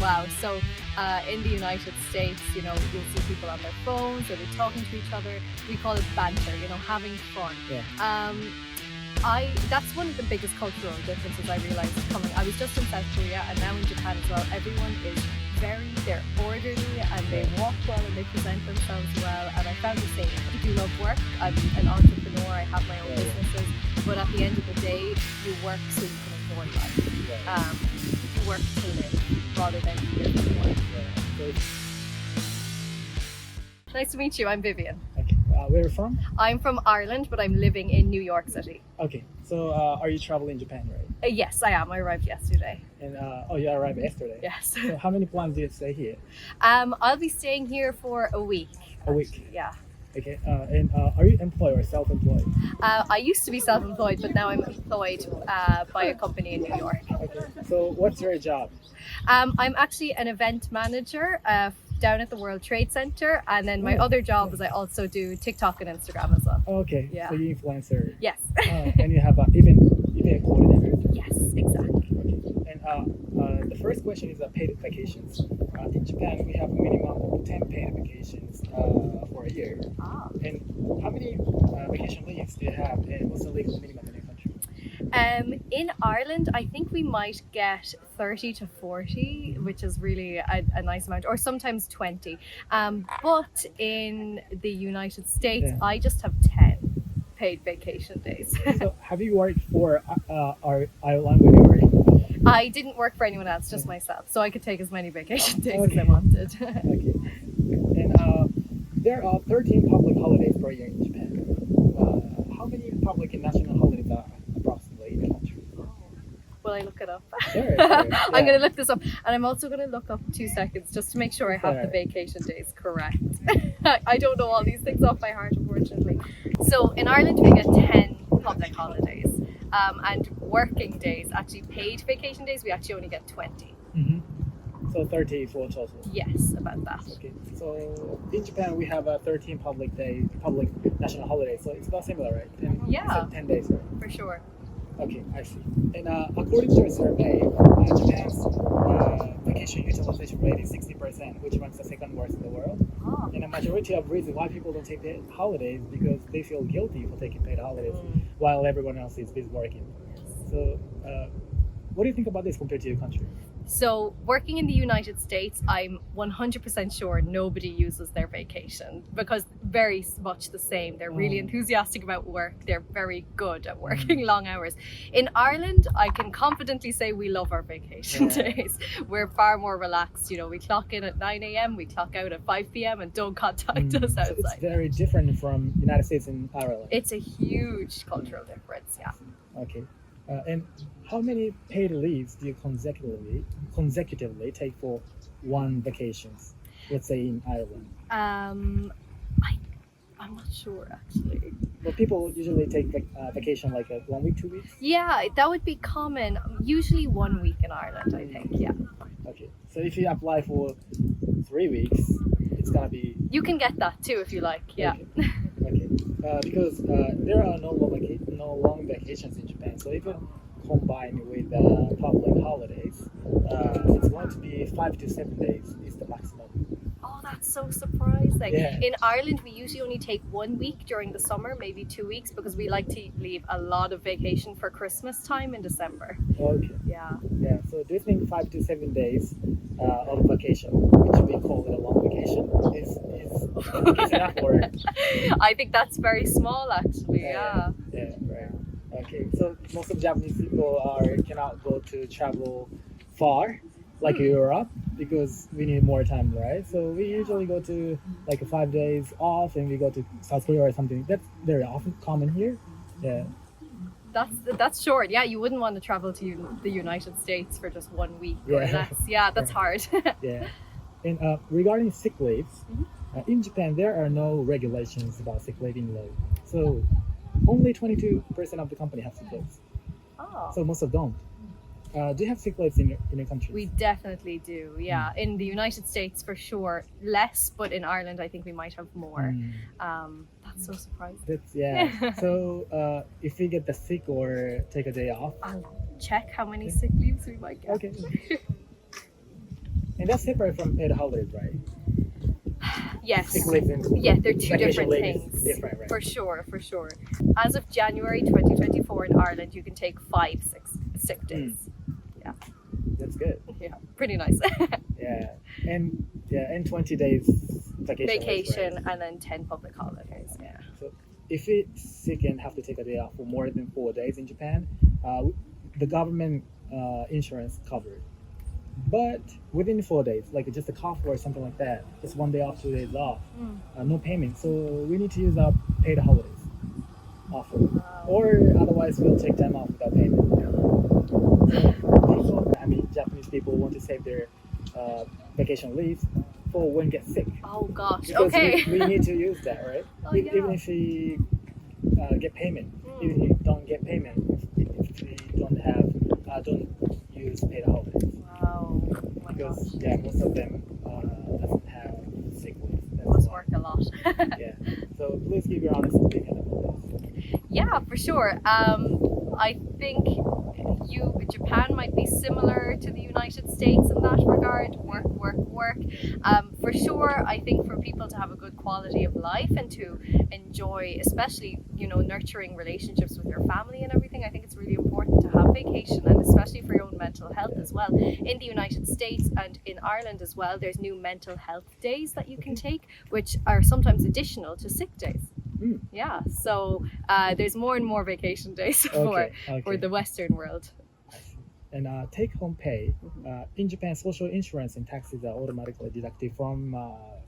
wow. So in the United States, you'll see people on their phones or they're talking to each other. We call it banter, having fun. Yeah. That's one of the biggest cultural differences I realized coming. I was just in South Korea and now in Japan as well. Everyone is they're orderly and they walk well and they present themselves well. And I found the same. I do love work. I'm an entrepreneur. I have my own businesses. But at the end of the day, you work so you can enjoy life. You work to live rather than live to work. Yeah. Nice to meet you. I'm Vivian. Okay. Where are you from? I'm from Ireland, but I'm living in New York City. Okay. So are you traveling Japan, right? Yes, I am. I arrived yesterday. And you arrived yesterday. Yes. So how many plans do you stay here? I'll be staying here for a week. A week. Yeah. Okay. And are you employed or self-employed? I used to be self-employed, but now I'm employed by a company in New York. Okay. So what's your job? I'm actually an event manager down at the World Trade Center, and then my other job is I also do TikTok and Instagram as well. Okay. Yeah. So you influencer. Yes. And you have event coordinator. Yes, exactly. Okay. And the first question is paid vacations. In Japan, we have a minimum of 10 paid vacations for a year. Ah. And how many vacation leaves do you have, and what's the legal minimum in your country? In Ireland, I think we might get 30 to 40, which is really a nice amount, or sometimes 20. But in the United States, I just have 10 paid vacation days. So have you worked for our Ireland when you were in? I didn't work for anyone else, just myself. So I could take as many vacation days as I wanted. Okay. And there are 13 public holidays per year in Japan. How many public and national holidays are approximately in the country? Will I look it up? Sure. I'm going to look this up, and I'm also going to look up 2 seconds just to make sure I have the vacation days correct. I don't know all these things off by heart, unfortunately. So in Ireland we get 10 public holidays, and working days, actually paid vacation days, we actually only get 20. Mm-hmm. So 30 for total. Yes, about that. Okay. So in Japan we have 13 public national holidays. So it's about similar, right? 10 days, right? For sure. Okay, I see. And according to a survey, Japan's vacation utilization rate is 60%, which ranks the second worst in the world. Oh. And a majority of reasons why people don't take paid holidays because they feel guilty for taking paid holidays while everyone else is busy working. So, what do you think about this compared to your country? So working in the United States, I'm 100% sure nobody uses their vacation because very much the same. They're really enthusiastic about work. They're very good at working long hours. In Ireland, I can confidently say we love our vacation days. We're far more relaxed. We clock in at 9 a.m., we clock out at 5 p.m. and don't contact us outside. So it's very different from United States and Ireland. It's a huge cultural difference, yeah. Okay. And how many paid leaves do you consecutively take for one vacation? Let's say in Ireland. I'm not sure actually. Well, people usually take vacation like 1 week, 2 weeks. Yeah, that would be common. Usually 1 week in Ireland, I think. Yeah. Okay, so if you apply for 3 weeks, it's gonna be. You can get that too if you like. Yeah. Okay. Because there are no long vacations in Japan, so even combined with public holidays, it's going to be 5 to 7 days is the maximum. Oh, that's so surprising. Yeah. In Ireland, we usually only take 1 week during the summer, maybe 2 weeks, because we like to leave a lot of vacation for Christmas time in December. Okay. Yeah. Yeah. So do you think 5 to 7 days of vacation, which we call it a long vacation, is enough for? I think that's very small, actually. Yeah. Yeah. Right. Okay. So most of Japanese people cannot go to travel far, like Europe, because we need more time, right? So we usually go to like 5 days off, and we go to South Korea or something. That's very often common here. Yeah. That's short. Yeah, you wouldn't want to travel to the United States for just 1 week or less. Yeah, that's hard. Yeah. And regarding sick leaves, in Japan there are no regulations about sick leave in law. So only 22% of the company have sick leaves. Oh. So most of them don't. Do you have sick leaves in your country? We definitely do. Yeah, in the United States for sure less, but in Ireland I think we might have more. That's so surprising. So if we get the sick or take a day off, I'll check how many sick leaves we might get. Okay. And that's separate from paid holidays, right? Yes. Sick leave and Yeah, they're two vacation different leave is things. different, right? For sure. As of January 2024 in Ireland, you can take 5 sick days. That's good. Yeah, pretty nice. And 20 days vacation. leave, Vacation right? and then 10 public holidays. Yeah. So if it's sick and have to take a day off for more than 4 days in Japan, the government insurance covered. But within 4 days, like just a cough or something like that, just 1 day off, 2 days off, no payment. So we need to use our paid holidays off, or otherwise we'll take time off without payment. So, I mean, Japanese people want to save their vacation leave for when get sick. Oh gosh. Because Okay. we need to use that, right? Oh, yeah. Even if we get payment, even if we don't get payment, if we don't use paid holidays, Wow. Oh my because gosh. most of them doesn't have sick leave. That's Must why. work a lot. Yeah. So please give your honest opinion about this. Yeah, for sure. I think Japan might be similar to the United States in that regard. Work. For sure, I think for people to have a good quality of life and to enjoy, especially nurturing relationships with your family and everything, I think it's really important to have vacation, and especially for your own mental health as well. In the United States and in Ireland as well, there's new mental health days that you can take, which are sometimes additional to sick days. Mm. Yeah, so there's more and more vacation days for the Western world. And take-home pay in Japan, social insurance and taxes are automatically deducted from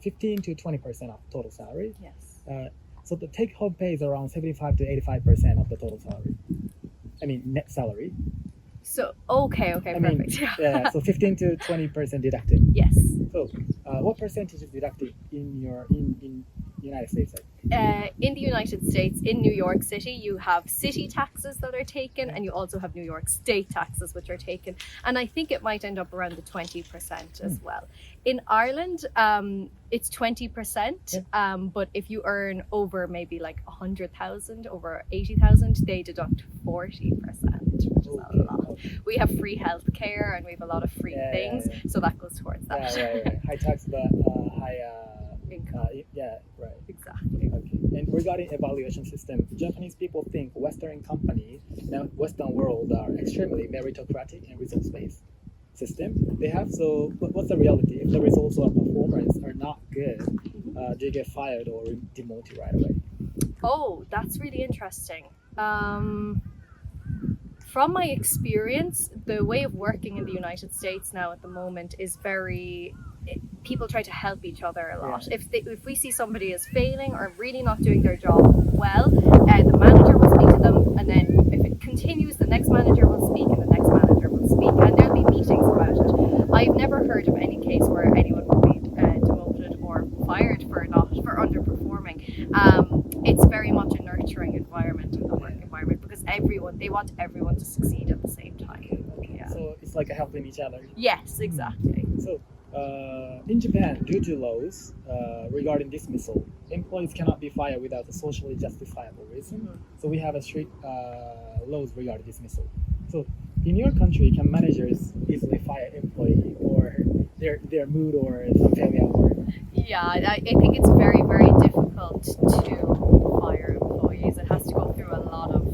15 to 20% of total salary. Yes. So the take-home pay is around 75 to 85% of the total salary. I mean, net salary. So okay, perfect. Yeah. So 15 to 20% deducted. Yes. So, what percentage is deducted in United States? In the United States, in New York City, you have city taxes that are taken, and you also have New York State taxes which are taken. And I think it might end up around the 20% as well. In Ireland, it's 20%, but if you earn over maybe like 100,000, over 80,000, they deduct 40%, which is a lot. We have free healthcare and we have a lot of free things, so that goes towards that. Right. High tax, but high income. Right. Exactly. Okay. And regarding evaluation system, Japanese people think Western companies, Western world are extremely meritocratic and results-based system they have. So, what's the reality? If the results or performance are not good, do you get fired or demoted right away? Oh, that's really interesting. From my experience, the way of working in the United States now at the moment is people try to help each other a lot. If we see somebody is failing or really not doing their job well, the manager will speak to them, and then if it continues, the next manager will speak and the next manager will speak, and there'll be meetings about it. I've never heard of any case where anyone would be demoted or fired for underperforming. It's very much a nurturing environment in the work environment, because they want everyone to succeed at the same time. Yeah. So it's like helping each other. Yes, exactly. So in Japan, due to laws regarding dismissal, employees cannot be fired without a socially justifiable reason. So we have a strict laws regarding dismissal. So in your country, can managers easily fire employee or their mood or some failure? Yeah, I think it's very, very difficult to fire employees. It has to go through a lot of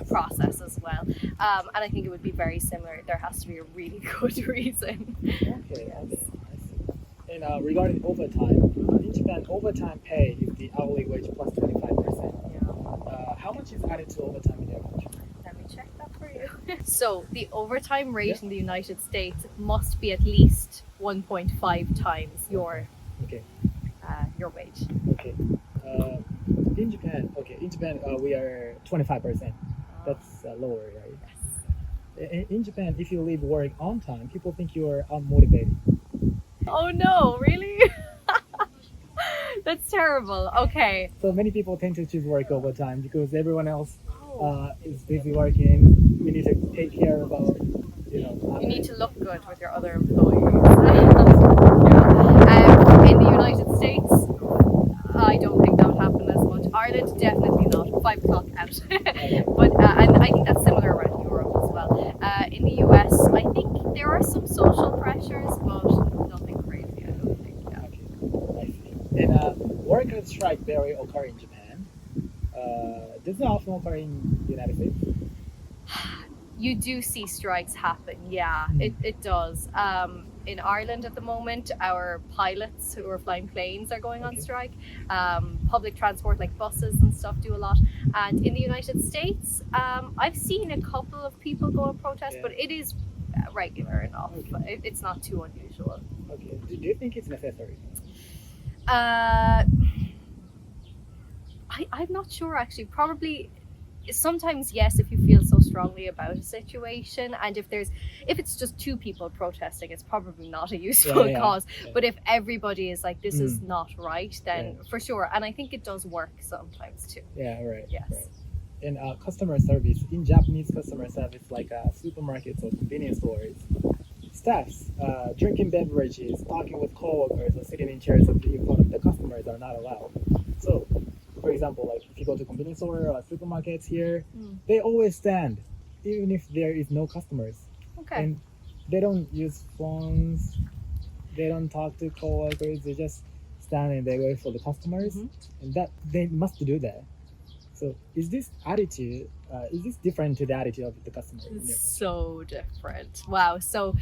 process as well. And I think it would be very similar. There has to be a really good reason. Okay. I see. And regarding overtime, in Japan, overtime pay is the hourly wage plus 25%. Yeah. How much is added to overtime in your country? Let me check that for you. So the overtime rate in the United States must be at least 1.5 times your wage. Okay. In Japan, we are 25%. That's lower, right? Yes. In Japan, if you leave work on time, people think you are unmotivated. Oh no, really? That's terrible. Okay. So many people tend to choose work overtime because everyone else is busy working. We need to take care about, You need to look good with your other employees. In the United States, I don't think that would happen as much. Ireland, definitely not. 5 o'clock out. But and I think that's similar around Europe as well. In the US, I think there are some social pressures is, but nothing crazy, I don't think. Yeah. Okay, I see. And worker strike barely occur in Japan. Does it often occur in the United States? You do see strikes happen, yeah, it does. In Ireland at the moment, our pilots who are flying planes are going on Okay. strike. Public transport like buses and stuff do a lot. And in the United States, I've seen a couple of people go and protest, Yeah. but it is regular enough. Okay. It's not too unusual. Okay. Do you think it's necessary? Uh, I'm not sure actually. Probably sometimes yes, if you feel so strongly about a situation, and if it's just two people protesting, it's probably not a useful Yeah. cause. Yeah. But if everybody is like, this is not right, then for sure. And I think it does work sometimes too. Yeah, right. Yes. Right. And customer service in Japanese customer service, like supermarkets or convenience stores, staffs drinking beverages, talking with coworkers, or sitting in chairs in front of the customers are not allowed. So, for example, like if you go to convenience store or supermarkets here, they always stand, even if there is no customers, Okay. and they don't use phones. They don't talk to coworkers. They just stand and they wait for the customers, and that they must do that. So is this attitude, is this different to the attitude of the customer? in your It's country? so different. Wow. So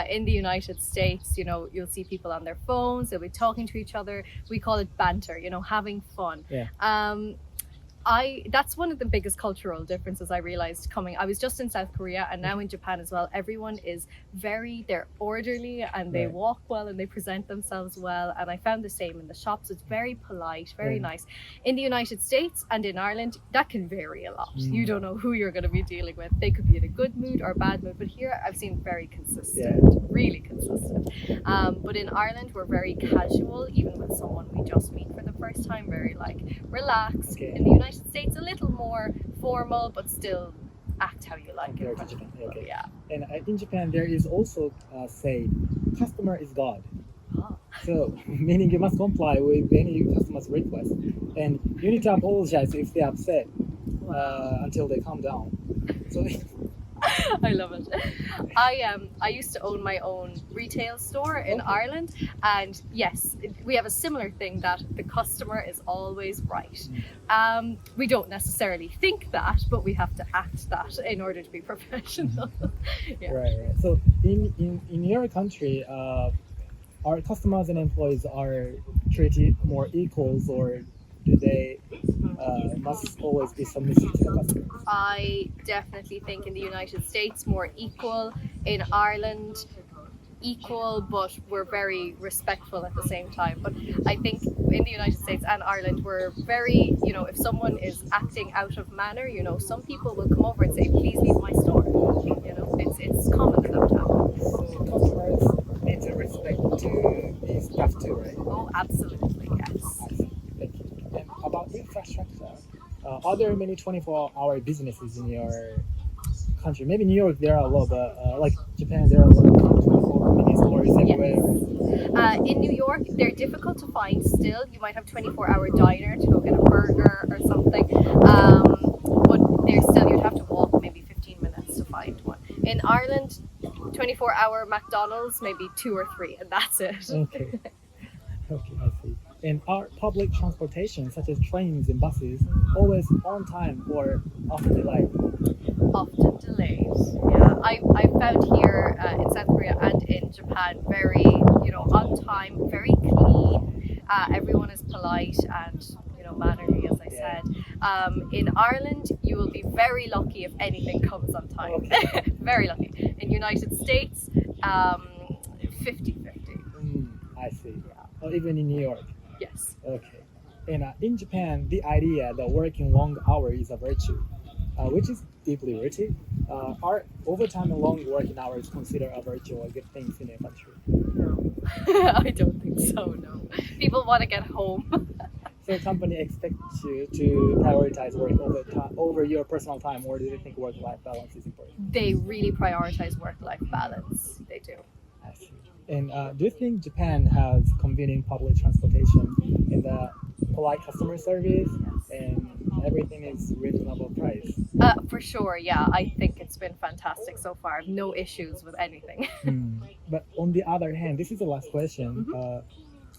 in the United States, you'll see people on their phones, they'll be talking to each other. We call it banter, having fun. Yeah. That's one of the biggest cultural differences I realized I was just in South Korea and now in Japan as well. Everyone is they're orderly and they Right. walk well and they present themselves well. And I found the same in the shops. It's very polite, very nice. In the United States and in Ireland, that can vary a lot. You don't know who you're going to be dealing with. They could be in a good mood or a bad mood. But here I've seen very consistent, really consistent. But in Ireland, we're very casual, even with someone we just meet for the first time, very relaxed. Okay. In the United States, a little more formal, but still act how you like Compared in to front of Japan, people. okay. Yeah. And in Japan, there is also say, customer is God. Ah. So, meaning you must comply with any customer's request, and you need to apologize if they're upset until they calm down. So, I love it. I used to own my own retail store in Ireland, and yes, we have a similar thing that the customer is always right. We don't necessarily think that, but we have to act that in order to be professional. Yeah. right. So, in your country, our customers and employees are treated more equals, or do they must always be submissive to the customers? I definitely think in the United States more equal. In Ireland, equal, but we're very respectful at the same time. But I think in the United States and Ireland, we're very, if someone is acting out of manner, some people will come over and say, please leave my store. It's common for them to happen. So customers need to respect to the staff too, right? Oh, absolutely, yes. I see. Thank you. And about infrastructure, are there many 24-hour businesses in your country? Maybe New York there are a lot, but like Japan there are a lot of 24 mini stores everywhere. In New York, they're difficult to find still. You might have 24-hour diner to go get a burger or something, but you'd have to walk maybe 15 minutes to find one. In Ireland, 24-hour McDonald's, maybe 2 or 3, and that's it. Okay. Okay, I see. And are public transportation, such as trains and buses, always on time or often delayed? Often delayed. Yeah, I found here in South Korea and in Japan very, on time, very clean. Everyone is polite and mannerly, as I said. In Ireland, you will be very lucky if anything comes on time. Okay. Very lucky. In United States, 50-50. I see. Or even in New York. Yes. Okay. And in Japan, the idea that working long hours is a virtue, which is deeply rooted. Are overtime and long working hours considered a virtue or good things in a country? No. I don't think so, no. People want to get home. So company expects you to prioritize work over your personal time, or do they think work-life balance is important? They really prioritize work-life balance. They do. I see. And do you think Japan has convenient public transportation and the polite customer service and everything is reasonable price. For sure, yeah. I think it's been fantastic so far. No issues with anything. But on the other hand, this is the last question.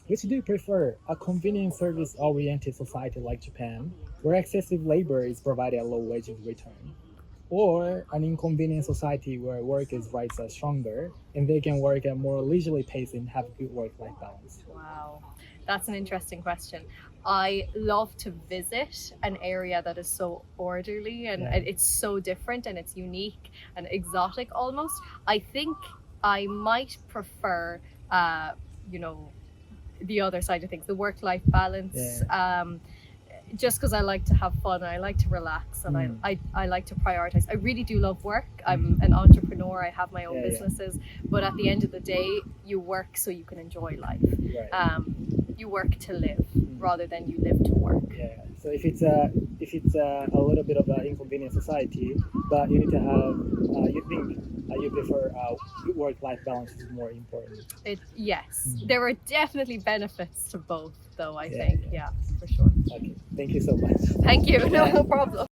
Which do you prefer? A convenient service-oriented society like Japan, where excessive labor is provided at low wages return, or an inconvenient society where workers' rights are stronger and they can work at more leisurely pace and have good work-life balance? Wow, that's an interesting question. I love to visit an area that is so orderly and Yeah. it's so different and it's unique and exotic almost. I think I might prefer, you know, the other side of things, the work-life balance. Just because I like to have fun, I like to relax, and I like to prioritize. I really do love work. I'm an entrepreneur. I have my own Yeah, yeah. businesses, but at the end of the day, you work so you can enjoy life. Right. You work to live rather than you live to work. Yeah. So if it's a little bit of an inconvenient society, but you need to have you think you prefer good work-life balance is more important. Yes, there are definitely benefits to both, though. I Yeah, think, yeah, for sure. Okay. Thank you so much. Thank you. No problem.